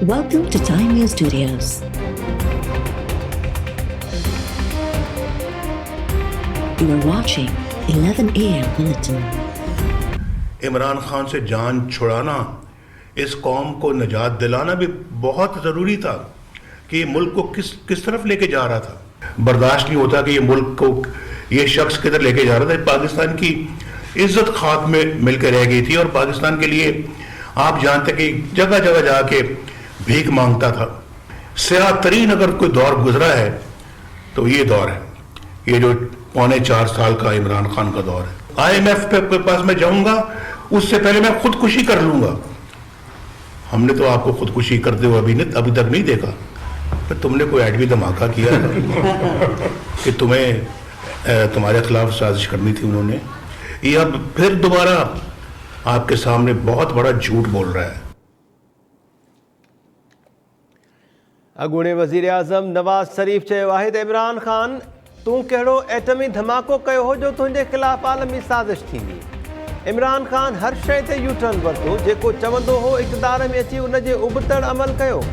Welcome to Time News Studios. You are watching 11 AM Bulletin. Imran Khan से जान छुड़ाना, इस कौम को निजात दिलाना भी बहुत ज़रूरी था कि ये मुल्क को किस तरफ लेके जा रहा था। बर्दाश्त नहीं होता कि ये मुल्क को ये शख्स किधर लेके जा रहा था। पाकिस्तान की इज्जत खाक में मिलकर रह गई थी और पाकिस्तान के लिए आप जानते कि जगह जगह जाके भीख मांगता था। स्याह तरीन अगर कोई दौर गुजरा है तो ये दौर है, ये जो 4.25 साल का इमरान खान का दौर है। IMF के पास मैं जाऊंगा, उससे पहले मैं खुदकुशी कर लूंगा। हमने तो आपको खुदकुशी करते हुए अभी तक नहीं देखा, पर तुमने कोई एडवी धमाका किया था कि तुम्हारे खिलाफ साजिश करनी थी उन्होंने। ये अब फिर दोबारा आपके सामने बहुत बड़ा झूठ बोल रहा है। अॻूणे वज़ीर आज़म नवाज़ शरीफ़ चयो आहे त इमरान ख़ान तूं कहिड़ो एटमी धमाको कयो हो जो तुंहिंजे ख़िलाफ़ आलमी साज़िश थींदी। इमरान ख़ान हर शइ ते यू टर्न वरितो, जेको चवंदो हो इक़्तिदार में अची उन जे उबतड़ अमल कयो।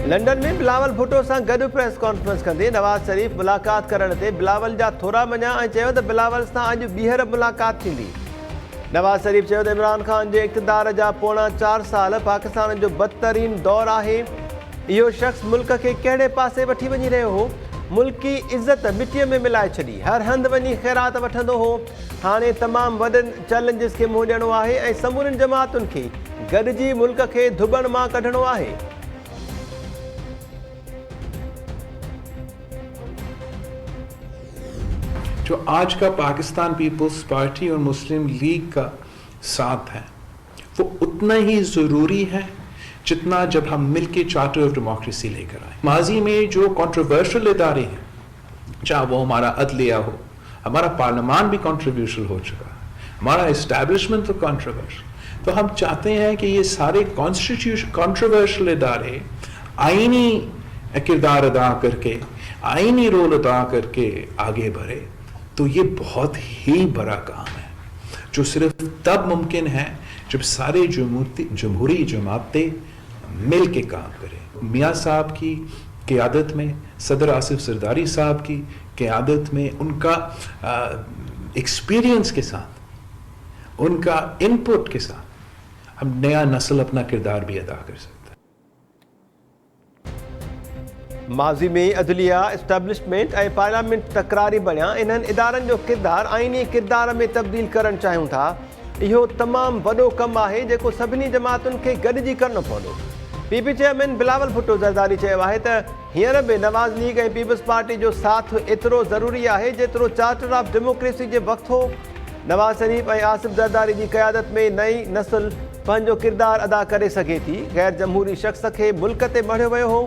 लंडन में बिलावल भुट्टो सां गॾु प्रेस कॉन्फ्रेंस कंदे नवाज़ शरीफ़ मुलाक़ात करण ते बिलावल जा थोरा मञा ऐं चयो त बिलावल सां अॼु ॿीहर मुलाक़ात थींदी। नवाज़ शरीफ़ चयो त इमरान ख़ान जे इक़्तिदार जा पोणा 4 साल पाकिस्तान जो बदतरीन दौरु आहे। इहो शख़्स मुल्क खे कहिड़े पासे वठी वञी रहियो हो। मुल्क की इज़त मिटीअ में मिलाए छॾी, हर हंधि वञी ख़ैरात वठंदो हो। हाणे तमामु वॾनि चैलेंजिस खे मुंहुं ॾियणो आहे ऐं समूरनि जमातुनि खे गॾिजी मुल्क खे धुॿण मां कढणो आहे। जो आज का पाकिस्तान पीपल्स पार्टी और मुस्लिम लीग का साथ है वो उतना ही ज़रूरी है जितना जब हम मिलके चार्टर ऑफ डेमोक्रेसी लेकर आए। माजी में जो कंट्रोवर्शियल इदारे हैं, चाहे वो हमारा अदलिया हो, हमारा पार्लियामान भी कंट्रोवर्शियल हो चुका है, हमारा इस्टेब्लिशमेंट तो कंट्रोवर्शियल, तो हम चाहते हैं कि ये सारे कॉन्स्टिट्यूशन कंट्रोवर्शियल इदारे आईनी किरदार अदा करके, आईनी रोल अदा करके आगे बढ़े। तो ये बहुत ही बड़ा काम है जो सिर्फ तब मुमकिन है जब सारे जमहूरी जमातें मिल के काम करें। मियाँ साहब की क़यादत में, सदर आसिफ जरदारी साहब की क़यादत में, उनका एक्सपीरियंस के साथ, उनका इनपुट के साथ हम नया नस्ल अपना किरदार भी अदा कर सकते हैं। माज़ी में अदलिया, इस्टेब्लिशमेंट ऐं पार्लियामेंट तकरारी बणिया। इन्हनि इदारनि जो किरदार आईनी किरदार में तब्दील करणु चाहियूं था। इहो तमामु वॾो कमु आहे जेको सभिनी जमातुनि खे गॾिजी करणो पवंदो। PP चेयरमैन बिलावल भुट्टो ज़रदारी चयो आहे त हींअर बि नवाज़ लीग ऐं पीपल्स पार्टी जो साथ एतिरो ज़रूरी आहे जेतिरो चार्टर ऑफ डेमोक्रेसी जे वक़्तु हो। नवाज़ शरीफ़ ऐं आसिफ ज़रदारी जी क़यादत में नई नस्ल पंहिंजो किरदार अदा करे सघे थी। गैर जमहूरी शख़्स खे मुल्क ते मढ़ियो वियो हो।